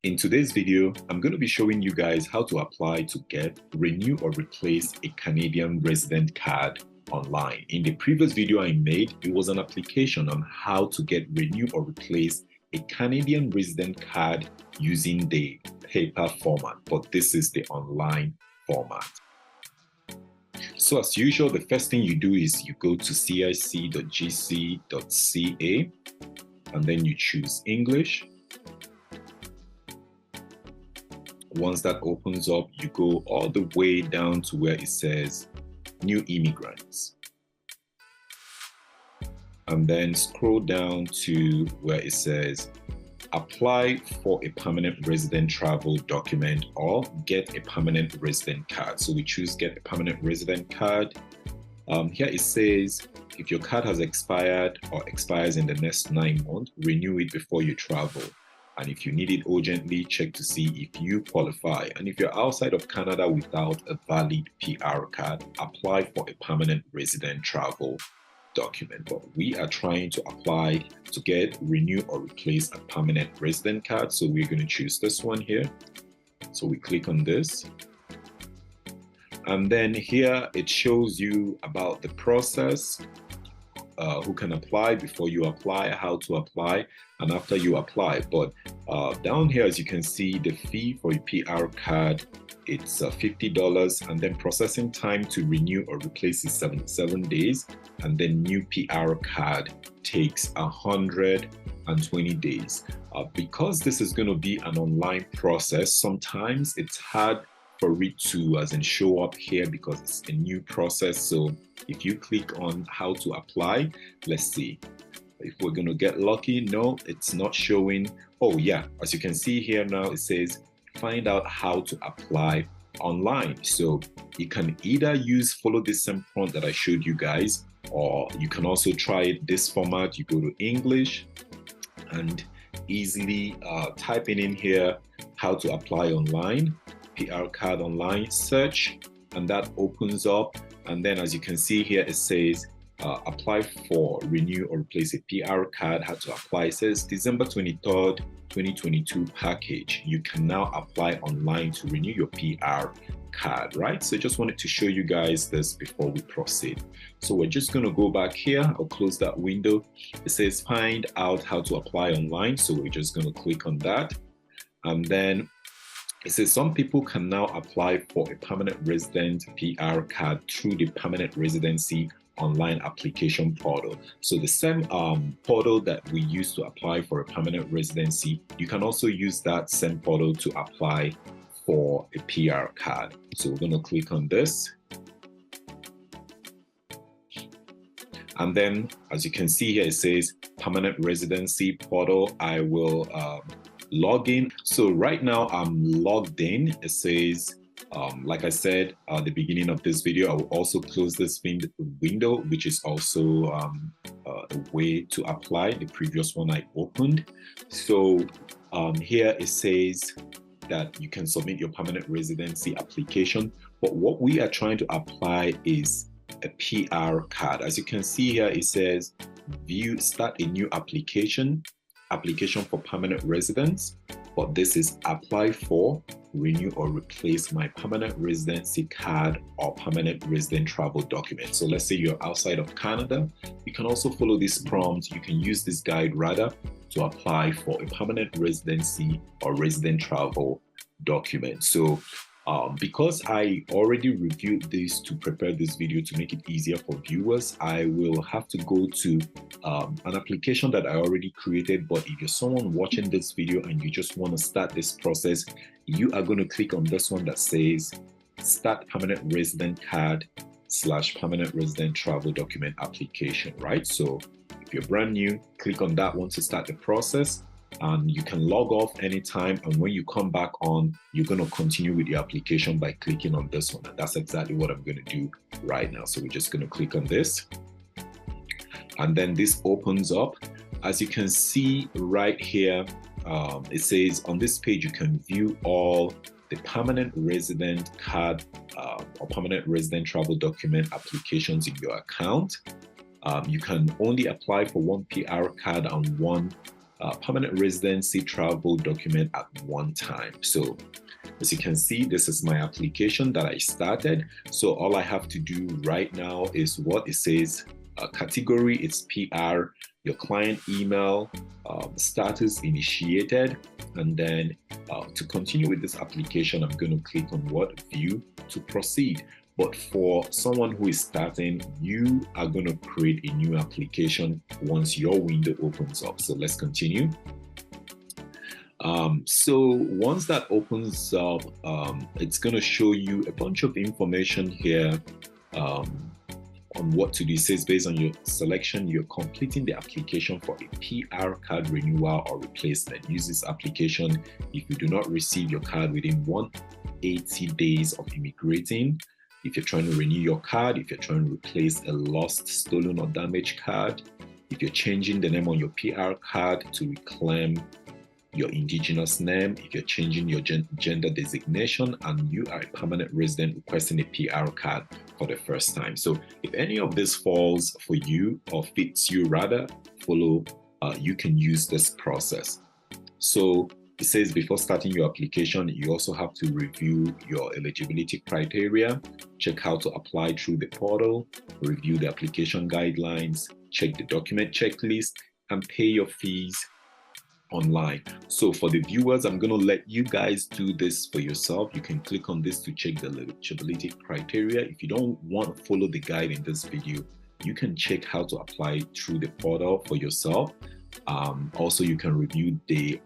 In today's video, I'm going to be showing you guys how to apply to get, renew or replace a Canadian resident card online. In the previous video I made, it was an application on how to get, renew or replace a Canadian resident card using the paper format, but this is the online format. So as usual, the first thing you do is you go to cic.gc.ca and then you choose English. Once that opens up, you go all the way down to where it says new immigrants. And then scroll down to where it says apply for a permanent resident travel document or get a permanent resident card. So we choose get a permanent resident card. Here it says if your card has expired or expires in the next 9 months, renew it before you travel. And if you need it urgently, check to see if you qualify. And if you're outside of Canada without a valid PR card, apply for a permanent resident travel document. But we are trying to apply to get, renew or replace a permanent resident card. So we're going to choose this one here. So we click on this. And then here it shows you about the process. Who can apply, before you apply, how to apply, and after you apply. But down here, as you can see, the fee for a PR card, it's $50, and then processing time to renew or replace is 77 days, and then new PR card takes 120 days. Because this is going to be an online process, sometimes it's hard for it to show up here because it's a new process. So if you click on how to apply, let's see if we're going to get lucky. No, it's not showing. Oh yeah, as you can see here now, it says find out how to apply online. So you can either follow this same prompt that I showed you guys, or you can also try this format. You go to English and easily typing in here how to apply online, PR card online, search, and that opens up. And then as you can see here, it says apply for, renew or replace a PR card, how to apply. It says December 23rd, 2022 package. You can now apply online to renew your PR card, right? So just wanted to show you guys this before we proceed. So we're just going to go back here. I'll close that window. It says find out how to apply online. So we're just going to click on that. And then it says some people can now apply for a permanent resident PR card through the permanent residency online application portal. So the same portal that we use to apply for a permanent residency, you can also use that same portal to apply for a PR card. So we're going to click on this. And then as you can see here, it says permanent residency portal. I will log in. So right now I'm logged in. It says, like I said at the beginning of this video, I will also close this window, which is also a way to apply the previous one I opened. So here it says that you can submit your permanent residency application. But what we are trying to apply is a PR card. As you can see here, it says view, start a new application for permanent residents, but this is apply for, renew or replace my permanent residency card or permanent resident travel document. So let's say you're outside of Canada, you can also follow this prompt. You can use this guide rather to apply for a permanent residency or resident travel document. So because I already reviewed this to prepare this video to make it easier for viewers, I will have to go to an application that I already created. But if you're someone watching this video and you just want to start this process, you are going to click on this one that says start permanent resident card / permanent resident travel document application, right? So if you're brand new, click on that one to start the process. And you can log off anytime, and when you come back on, you're going to continue with your application by clicking on this one. And that's exactly what I'm going to do right now. So we're just going to click on this, and then this opens up. As you can see right here, it says on this page you can view all the permanent resident card or permanent resident travel document applications in your account. You can only apply for one PR card and one permanent residency travel document at one time. So as you can see, this is my application that I started. So all I have to do right now is what it says. Category, it's PR, your client email, status initiated, and then to continue with this application, I'm going to click on what view to proceed. But for someone who is starting, you are going to create a new application once your window opens up. So let's continue. So once that opens up, it's going to show you a bunch of information here on what to do. It says based on your selection, you're completing the application for a PR card renewal or replacement. Use this application if you do not receive your card within 180 days of immigrating. If you're trying to renew your card, if you're trying to replace a lost, stolen, or damaged card, if you're changing the name on your PR card to reclaim your indigenous name, if you're changing your gender designation, and you are a permanent resident requesting a PR card for the first time. So if any of this falls for you or fits you rather, you can use this process. So it says before starting your application, you also have to review your eligibility criteria, check how to apply through the portal, review the application guidelines, check the document checklist, and pay your fees online. So for the viewers, I'm going to let you guys do this for yourself. You can click on this to check the eligibility criteria. If you don't want to follow the guide in this video, you can check how to apply through the portal for yourself. Also, you can review the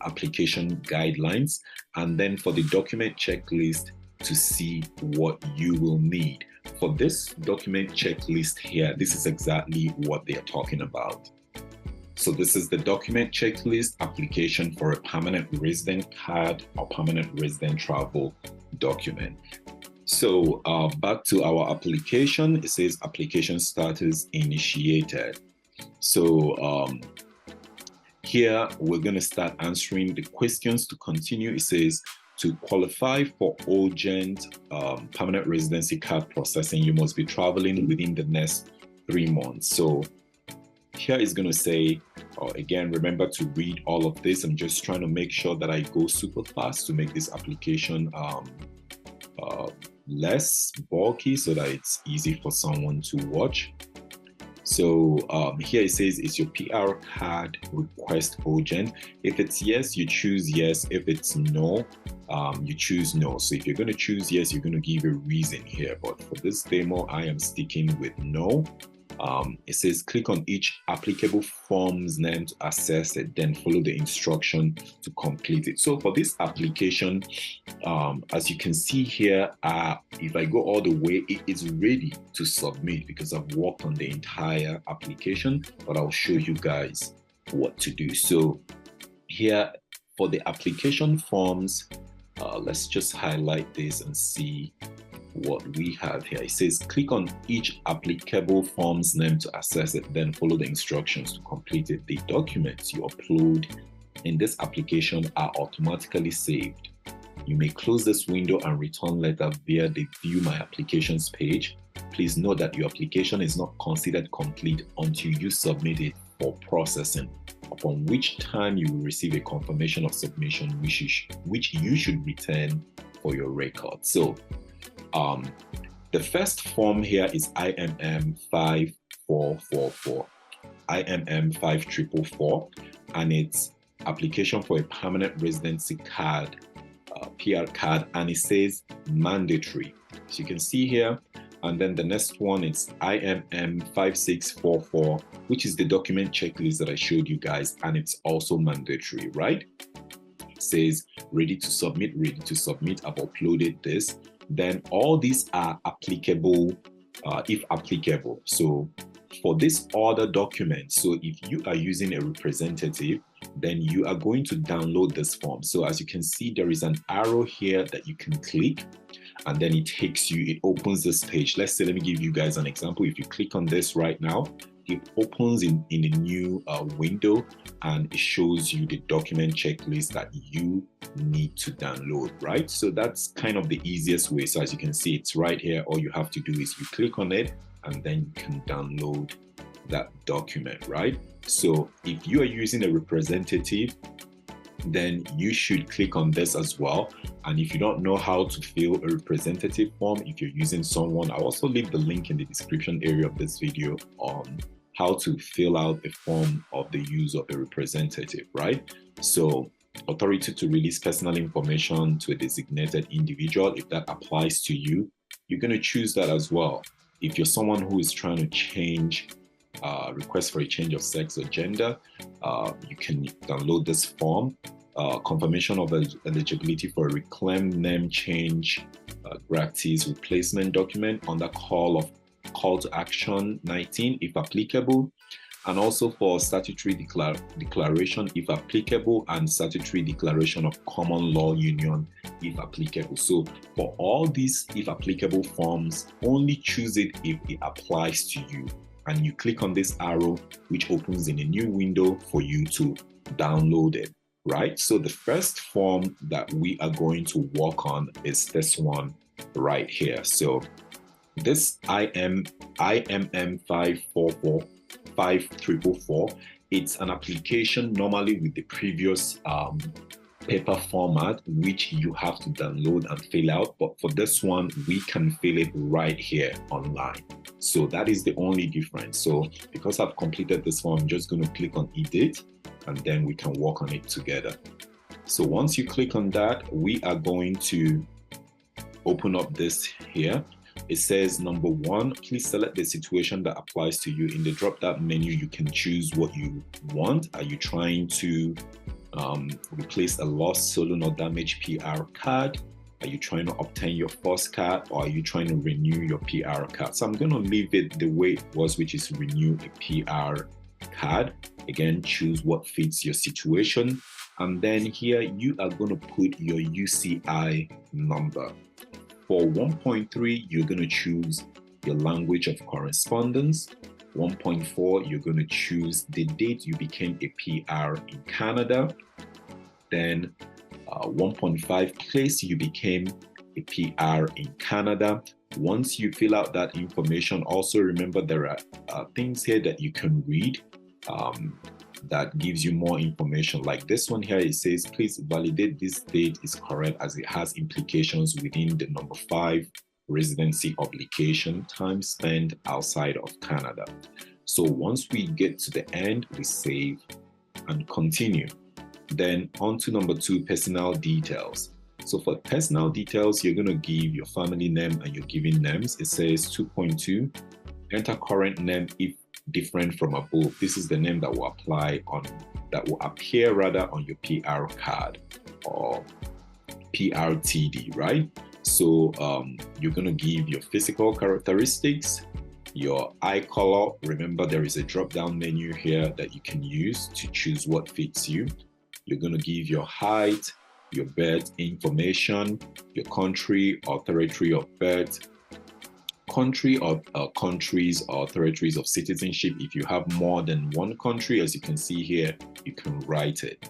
application guidelines, and then for the document checklist to see what you will need. For this document checklist here, this is exactly what they are talking about. So this is the document checklist application for a permanent resident card or permanent resident travel document. So back to our application, it says application status initiated. So here we're going to start answering the questions to continue. It says to qualify for urgent permanent residency card processing, you must be traveling within the next 3 months. So here is going to say, again, remember to read all of this. I'm just trying to make sure that I go super fast to make this application less bulky so that it's easy for someone to watch. So here it says, is your PR card request urgent? If it's yes, you choose yes. If it's no, you choose no. So if you're going to choose yes, you're going to give a reason here. But for this demo, I am sticking with no. It says click on each applicable form's name to access it, then follow the instruction to complete it. So for this application, as you can see here, if I go all the way, it is ready to submit because I've worked on the entire application, but I'll show you guys what to do. So here for the application forms, let's just highlight this and see what we have here. It says click on each applicable form's name to access it, then follow the instructions to complete it. The documents you upload in this application are automatically saved. You may close this window and return later via the view my applications page. Please note that your application is not considered complete until you submit it for processing, upon which time you will receive a confirmation of submission which you should return for your record. So the first form here is IMM 5444, IMM 5444, and it's application for a permanent residency card, PR card, and it says mandatory. So you can see here, and then the next one is IMM 5644, which is the document checklist that I showed you guys, and it's also mandatory, right? It says ready to submit, ready to submit. I've uploaded this. Then all these are applicable if applicable. So for this other document, so if you are using a representative, then you are going to download this form. So as you can see, there is an arrow here that you can click, and then it takes you, it opens this page. Let's say, let me give you guys an example. If you click on this right now, it opens in a new window, and it shows you the document checklist that you need to download, right? So that's kind of the easiest way. So as you can see, it's right here. All you have to do is you click on it, and then you can download that document, right? So if you are using a representative, then you should click on this as well. And if you don't know how to fill a representative form, if you're using someone, I'll also leave the link in the description area of this video on how to fill out a form of the use of a representative, right? So authority to release personal information to a designated individual, if that applies to you, you're going to choose that as well. If you're someone who is trying to change, request for a change of sex or gender, you can download this form. Confirmation of eligibility for a reclaimed name change grantee replacement document under call to action 19 if applicable, and also for statutory declaration if applicable, and statutory declaration of common law union if applicable. So for all these if applicable forms, only choose it if it applies to you, and you click on this arrow which opens in a new window for you to download it, right? So the first form that we are going to work on is this one right here. So this IMM 544544, it's an application normally with the previous paper format, which you have to download and fill out. But for this one, we can fill it right here online. So that is the only difference. So because I've completed this form, I'm just going to click on edit, and then we can work on it together. So once you click on that, we are going to open up this here. It says number 1, please select the situation that applies to you. In the drop-down menu, you can choose what you want. Are you trying to replace a lost, stolen, or damaged PR card? Are you trying to obtain your first card, or are you trying to renew your PR card? So I'm going to leave it the way it was, which is renew a PR card. Again, choose what fits your situation. And then here you are going to put your UCI number. For 1.3, you're going to choose your language of correspondence. 1.4, you're going to choose the date you became a PR in Canada. Then 1.5, place you became a PR in Canada. Once you fill out that information, also remember there are things here that you can read that gives you more information. Like this one here, it says, please validate this date is correct as it has implications within the number 5 residency obligation, time spent outside of Canada. So once we get to the end, we save and continue. Then on to number 2, personal details. So for personal details, you're going to give your family name and your given names. It says 2.2, enter current name if different from above. This is the name that will appear on your PR card or PRTD, right? So you're going to give your physical characteristics, your eye color. Remember, there is a drop-down menu here that you can use to choose what fits you. You're going to give your height, your birth information, your country or territory of birth, country or countries or territories of citizenship. If you have more than one country, as you can see here, you can write it.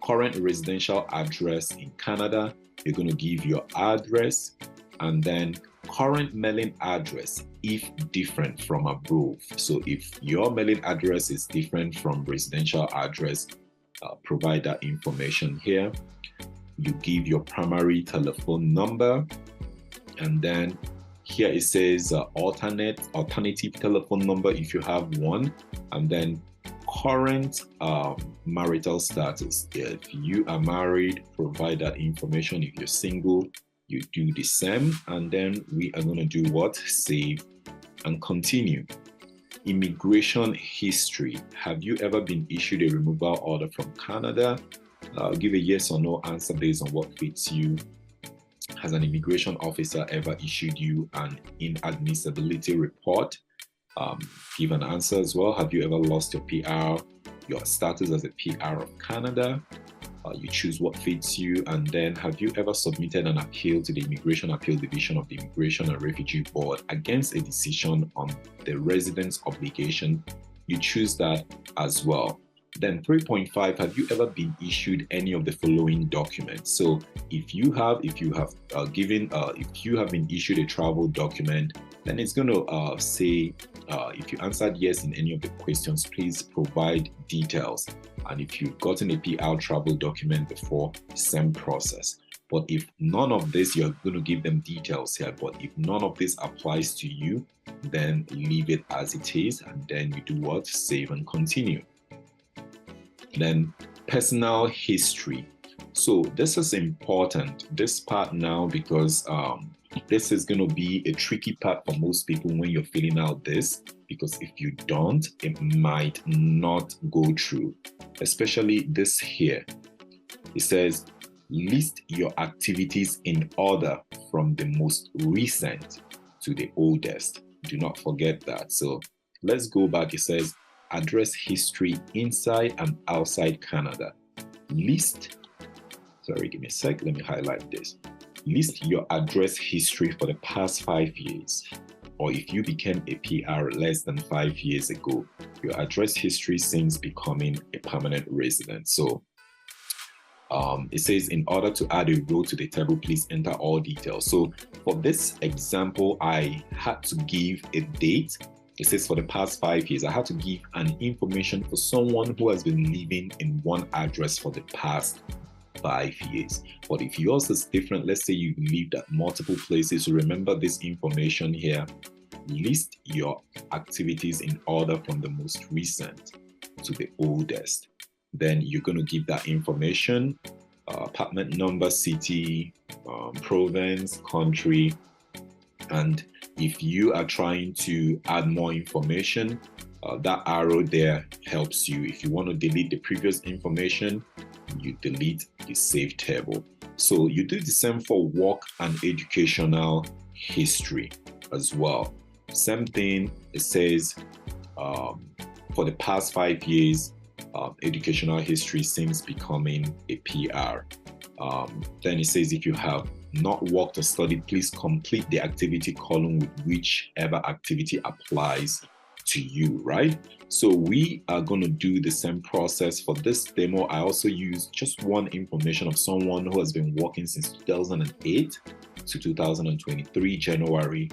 Current residential address in Canada, you're going to give your address, and then current mailing address if different from above. So if your mailing address is different from residential address, provide that information here. You give your primary telephone number, and then here it says alternative telephone number if you have one, and then current marital status. If you are married, provide that information. If you're single, you do the same, and then we are going to do what? Save and continue. Immigration history. Have you ever been issued a removal order from Canada? Give a yes or no answer based on what fits you. Has an immigration officer ever issued you an inadmissibility report? Give an answer as well. Have you ever lost your PR, your status as a PR of Canada? You choose what fits you. And then, have you ever submitted an appeal to the Immigration Appeal Division of the Immigration and Refugee Board against a decision on the residence obligation? You choose that as well. Then 3.5, have you ever been issued any of the following documents? So if you have been issued a travel document, Then it's going to say, if you answered yes in any of the questions, please provide details. And if you've gotten a PR travel document before, same process. But if none of this, you're going to give them details here. But if none of this applies to you, then leave it as it is. And then you do what? Save and continue. Then personal history. So this is important, this part now, because this is going to be a tricky part for most people when you're filling out this, because if you don't, it might not go through, especially this here. It says, list your activities in order from the most recent to the oldest. Do not forget that. So let's go back. It says, address history inside and outside Canada. List, sorry, give me a sec. Let me highlight this. List your address history for the past 5 years, or if you became a PR less than 5 years ago, your address history since becoming a permanent resident. So it says, in order to add a row to the table, please enter all details. So for this example, I had to give a date. It says for the past 5 years, I had to give an information for someone who has been living in one address for the past 5 years. But if yours is different, let's say you lived at multiple places, so remember this information here. List your activities in order from the most recent to the oldest. Then you're going to give that information, apartment number, city, province, country. And if you are trying to add more information, that arrow there helps you. If you want to delete the previous information, you delete the save table. So you do the same for work and educational history as well. Same thing, it says for the past 5 years, educational history since becoming a PR. Then it says if you have not worked or studied, please complete the activity column with whichever activity applies to you, right? So we are going to do the same process for this demo. I also use just one information of someone who has been working since 2008 to 2023 January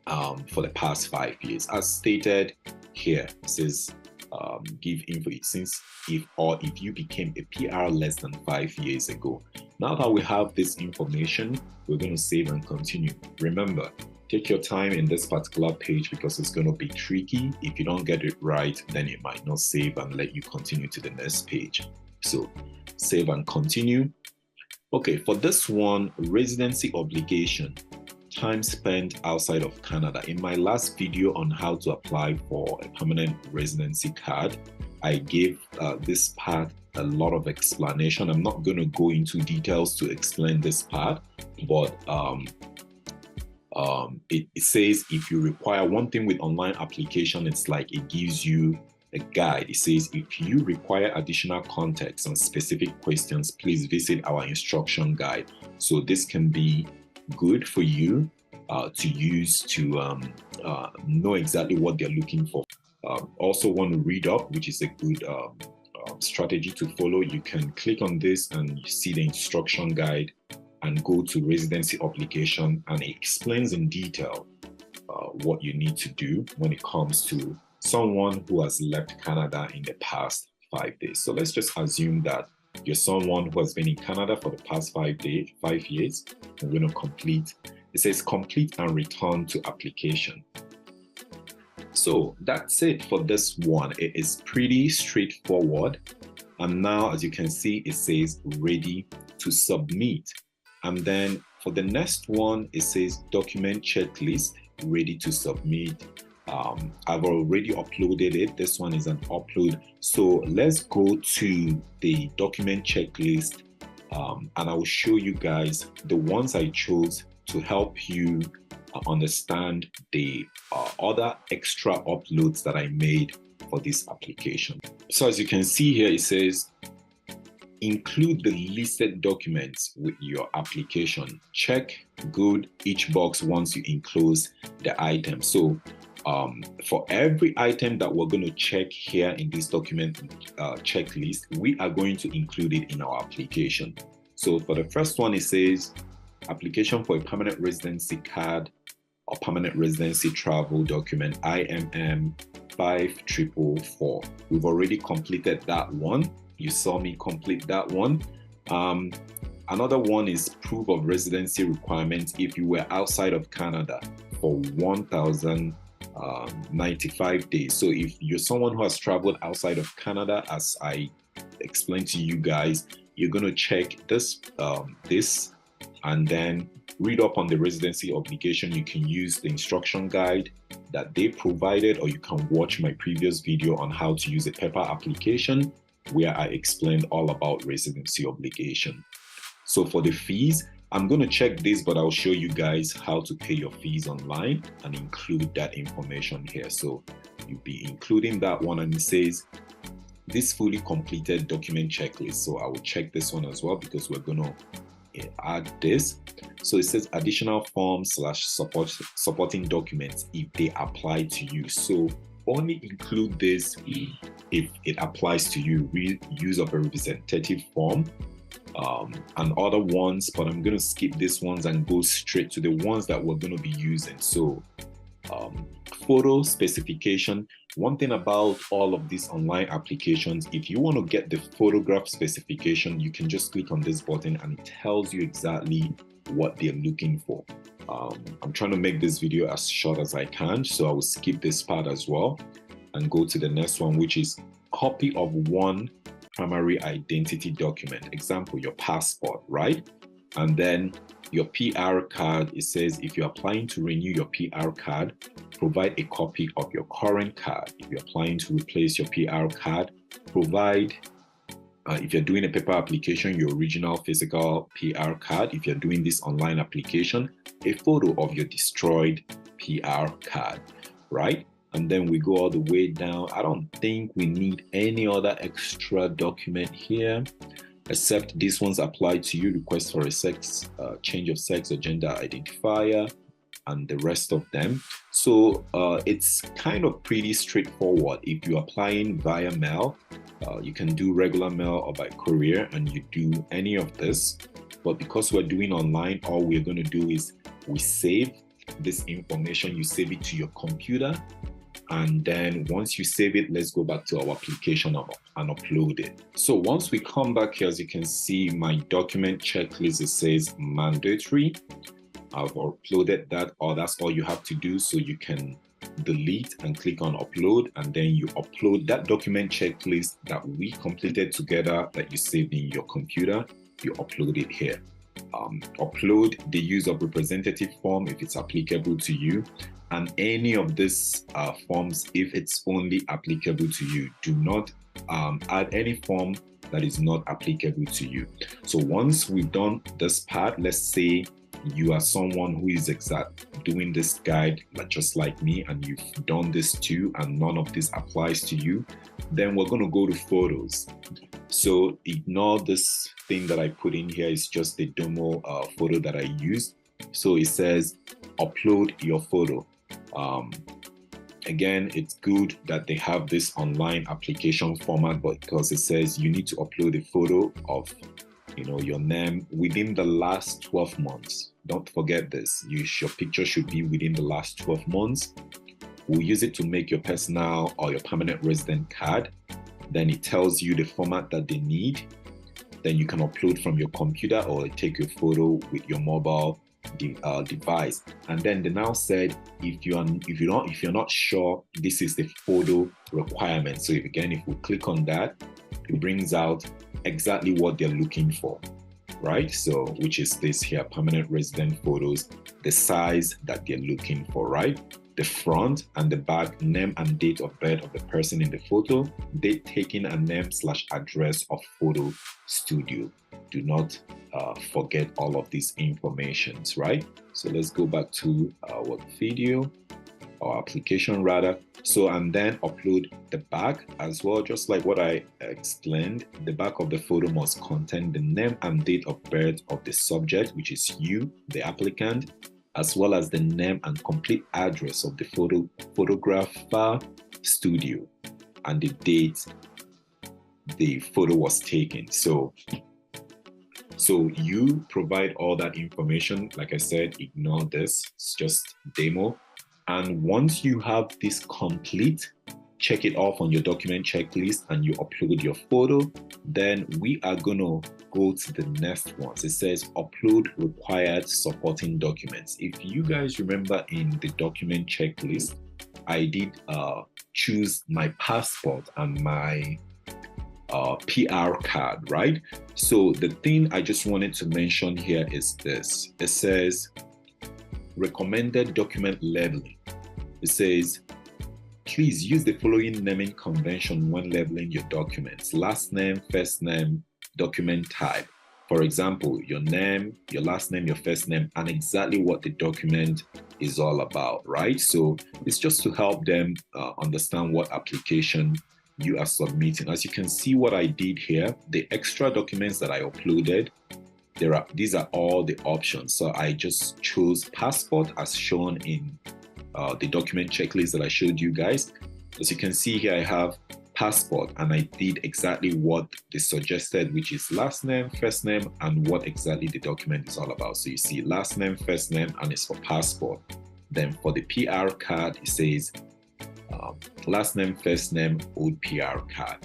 for the past 5 years. As stated here, it says give info since if you became a PR less than 5 years ago. Now that we have this information, we're going to save and continue. Remember, take your time in this particular page because it's going to be tricky. If you don't get it right, then it might not save and let you continue to the next page. So save and continue. Okay, for this one, residency obligation, time spent outside of Canada. In my last video on how to apply for a permanent residency card, I gave this part a lot of explanation. I'm not going to go into details to explain this part, but it says if you require one thing with online application, it's like it gives you a guide. It says if you require additional context on specific questions, please visit our instruction guide. So this can be good for you to use to know exactly what they're looking for. Also want to read up, which is a good strategy to follow. You can click on this and you see the instruction guide and go to residency application, and it explains in detail what you need to do when it comes to someone who has left Canada in the past 5 days. So let's just assume that you're someone who has been in Canada for the past 5 years. I'm going to complete. It says complete and return to application. So that's it for this one. It is pretty straightforward. And now, as you can see, it says ready to submit. And then for the next one, it says document checklist, ready to submit. I've already uploaded it. This one is an upload. So let's go to the document checklist and I will show you guys the ones I chose to help you understand the other extra uploads that I made for this application. So as you can see here, it says include the listed documents with your application. Check good each box once you enclose the item. So for every item that we're going to check here in this document checklist, we are going to include it in our application. So for the first one, it says application for a permanent residency card or permanent residency travel document IMM 5444. We've already completed that one. You saw me complete that one. Another one is proof of residency requirements if you were outside of Canada for 1,095 days. So if you're someone who has traveled outside of Canada, as I explained to you guys, you're going to check this and then read up on the residency obligation. You can use the instruction guide that they provided, or you can watch my previous video on how to use a paper application where I explained all about residency obligation. So for the fees, I'm going to check this, but I'll show you guys how to pay your fees online and include that information here. So you'll be including that one, and it says this fully completed document checklist. So I will check this one as well because we're going to add this. So it says additional forms / supporting documents if they apply to you. So only include this if it applies to you. Use of a representative form and other ones, but I'm going to skip these ones and go straight to the ones that we're going to be using. So photo specification. One thing about all of these online applications, if you want to get the photograph specification, you can just click on this button and it tells you exactly what they're looking for. I'm trying to make this video as short as I can, so I will skip this part as well and go to the next one, which is copy of one primary identity document. Example, your passport, right? And then your PR card. It says if you're applying to renew your PR card, provide a copy of your current card. If you're applying to replace your PR card, provide, if you're doing a paper application, your original physical PR card. If you're doing this online application, a photo of your destroyed PR card, right? And then we go all the way down. I don't think we need any other extra document here, except these ones apply to you. Request for a change of sex or gender identifier, and the rest of them. So it's kind of pretty straightforward. If you're applying via mail, you can do regular mail or by courier, and you do any of this. But because we're doing online, all we're going to do is we save this information. You save it to your computer. And then once you save it, let's go back to our application and upload it. So once we come back here, as you can see, my document checklist, it says mandatory. I've uploaded that, or that's all you have to do. So you can delete and click on upload, and then you upload that document checklist that we completed together that you saved in your computer. You upload it here. Upload the use of representative form if it's applicable to you, and any of these forms if it's only applicable to you. Do not add any form that is not applicable to you. So once we've done this part, let's say you are someone who is doing this guide just like me, and you've done this too, and none of this applies to you, then we're going to go to photos. So ignore this thing that I put in here. It's just the demo photo that I used. So it says upload your photo. Again, it's good that they have this online application format, but because it says you need to upload a photo of your name within the last 12 months. Don't forget this. Your picture should be within the last 12 months. We'll use it to make your personal or your permanent resident card. Then it tells you the format that they need. Then you can upload from your computer or take your photo with your mobile device. And then they now said if you're not sure, this is the photo requirement. So if we click on that, it brings out exactly what they're looking for, right? So which is this here, permanent resident photos, the size that they're looking for, right? The front and the back, name and date of birth of the person in the photo, date taken, and name / address of photo studio. Do not forget all of these informations, right? So let's go back to our video, or application rather. So, and then upload the back as well, just like what I explained. The back of the photo must contain the name and date of birth of the subject, which is you, the applicant, as well as the name and complete address of the photographer studio and the date the photo was taken. So So you provide all that information. Like I said, ignore this, it's just demo. And once you have this complete, check it off on your document checklist and you upload your photo, then we are gonna go to the next one. It says upload required supporting documents. If you guys remember in the document checklist, I did choose my passport and my PR card, right? So the thing I just wanted to mention here is this. It says recommended document labeling. It says, please use the following naming convention when labeling your documents: last name, first name, document type. For example, your name, your last name, your first name, and exactly what the document is all about, right? So it's just to help them understand what application you are submitting. As you can see what I did here, the extra documents that I uploaded, these are all the options. So I just chose passport as shown in the document checklist that I showed you guys. As you can see here, I have passport and I did exactly what they suggested, which is last name, first name, and what exactly the document is all about. So you see last name, first name, and it's for passport. Then for the PR card, it says last name, first name, old PR card.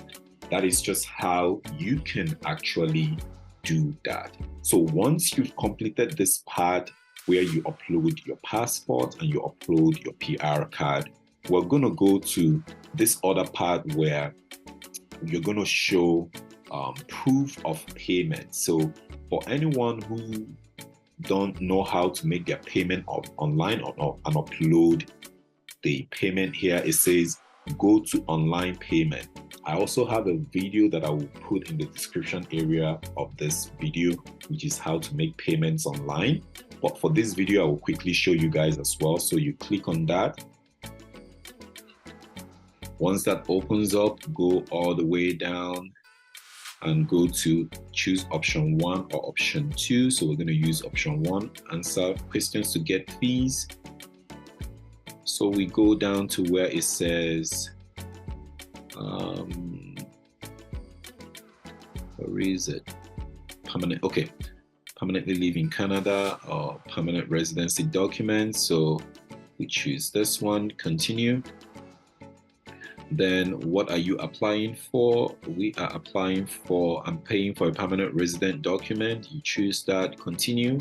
That is just how you can actually do that. So once you've completed this part where you upload your passport and you upload your PR card, we're going to go to this other part where you're going to show proof of payment. So for anyone who don't know how to make their payment online or and upload the payment here, it says go to online payment. I also have a video that I will put in the description area of this video, which is how to make payments online. But for this video, I will quickly show you guys as well. So you click on that. Once that opens up, go all the way down and go to choose option 1 or option 2. So we're going to use option 1, answer questions to get fees. So we go down to where it says, where is it? Permanent, okay. Permanently live in Canada or permanent residency document. So we choose this one, continue. Then what are you applying for? We are applying for, I'm paying for a permanent resident document. You choose that, continue.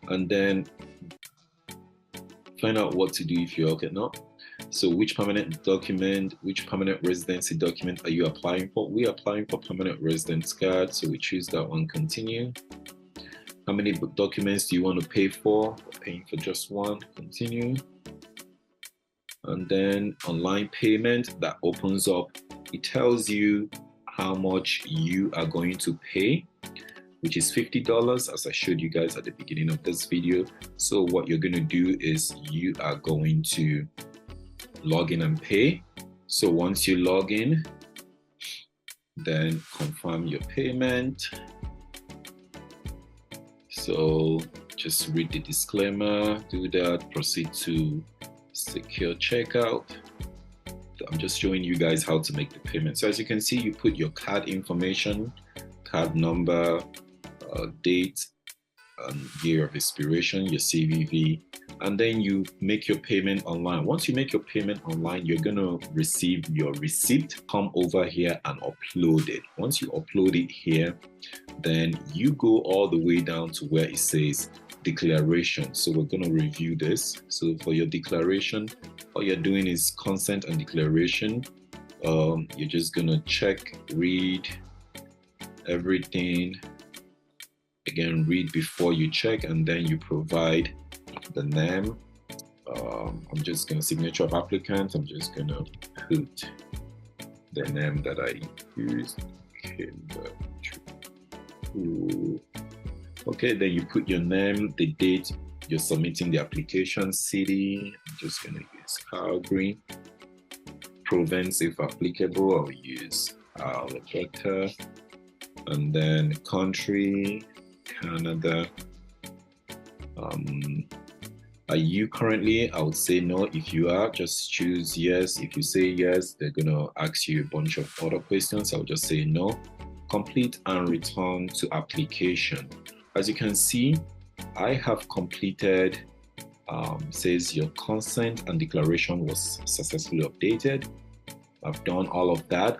And then find out what to do if you're okay, no? So which permanent document, which permanent residency document are you applying for? We are applying for permanent residence card. So we choose that one, continue. How many documents do you want to pay for? We're paying for just one, continue. And then online payment, that opens up. It tells you how much you are going to pay, which is $50, as I showed you guys at the beginning of this video. So what you're going to do is you are going to log in and pay. So once you log in, then confirm your payment. So just read the disclaimer, do that, proceed to secure checkout. I'm just showing you guys how to make the payment. So as you can see, you put your card information, card number, date, and year of expiration, your CVV, and then you make your payment online. Once you make your payment online, you're going to receive your receipt. Come over here and upload it. Once you upload it here, then you go all the way down to where it says declaration. So we're going to review this. So for your declaration, all you're doing is consent and declaration. You're just going to check, read everything. Again, read before you check, and then you provide the name. I'm just going to signature of applicant. I'm just going to put the name that I used. Okay, then you put your name, the date you're submitting the application, city. I'm just going to use Calgary. Province, if applicable, I'll use Alberta. And then country, Canada. Are you currently? I would say no. If you are, just choose yes. If you say yes, they're gonna ask you a bunch of other questions. I'll just say no. complete and return to application. As you can see, I have completed, says your consent and declaration was successfully updated. I've done all of that.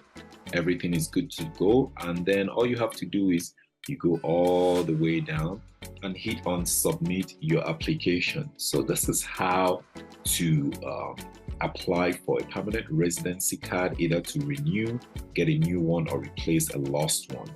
Everything is good to go. And then all you have to do is you go all the way down and hit on submit your application. So this is how to apply for a permanent residency card, either to renew, get a new one, or replace a lost one.